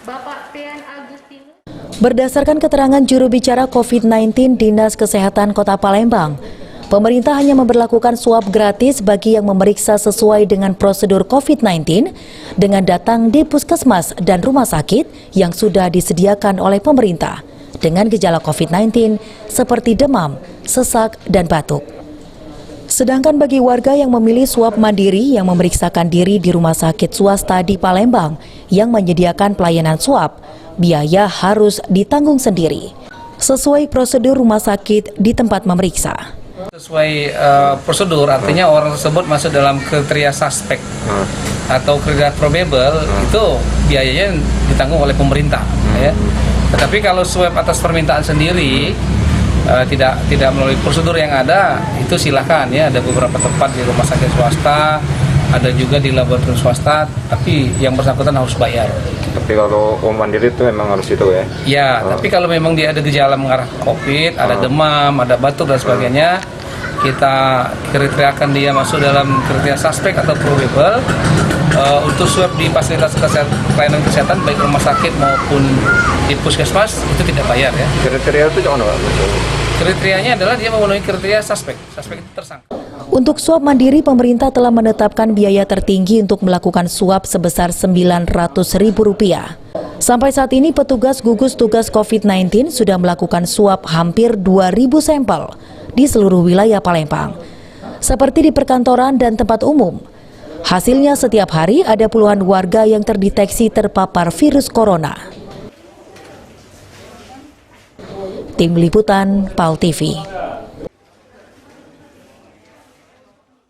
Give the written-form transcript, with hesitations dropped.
Bapak Pian Agustinus. Berdasarkan keterangan juru bicara COVID-19 Dinas Kesehatan Kota Palembang, pemerintah hanya memberlakukan swab gratis bagi yang memeriksa sesuai dengan prosedur COVID-19 dengan datang di puskesmas dan rumah sakit yang sudah disediakan oleh pemerintah dengan gejala COVID-19 seperti demam, sesak, dan batuk. Sedangkan bagi warga yang memilih swab mandiri yang memeriksakan diri di rumah sakit swasta di Palembang yang menyediakan pelayanan swab, biaya harus ditanggung sendiri sesuai prosedur rumah sakit di tempat memeriksa. Sesuai prosedur, artinya orang tersebut masuk dalam kriteria suspek atau kriteria probable, itu biayanya ditanggung oleh pemerintah. Ya. Tetapi kalau swab atas permintaan sendiri, tidak melalui prosedur yang ada, itu silakan ya. Ada beberapa tempat di rumah sakit swasta, ada juga di laboratorium swasta, tapi yang bersangkutan harus bayar. Tapi kalau mandiri itu memang harus itu ya? Ya, tapi kalau memang dia ada gejala mengarah COVID, ada demam, ada batuk dan sebagainya, kita kriteriakan dia masuk dalam kriteria suspek atau probable. Untuk swab di fasilitas pelayanan kesehatan baik rumah sakit maupun di puskesmas itu tidak bayar ya. Kriteria itu jangan Pak? Kriterianya adalah dia memenuhi kriteria suspek itu tersangka. Untuk swab mandiri, pemerintah telah menetapkan biaya tertinggi untuk melakukan swab sebesar Rp900.000. Sampai saat ini petugas gugus tugas COVID-19 sudah melakukan swab hampir 2.000 sampel di seluruh wilayah Palembang, seperti di perkantoran dan tempat umum. Hasilnya setiap hari ada puluhan warga yang terdeteksi terpapar virus corona. Tim Liputan PAL TV.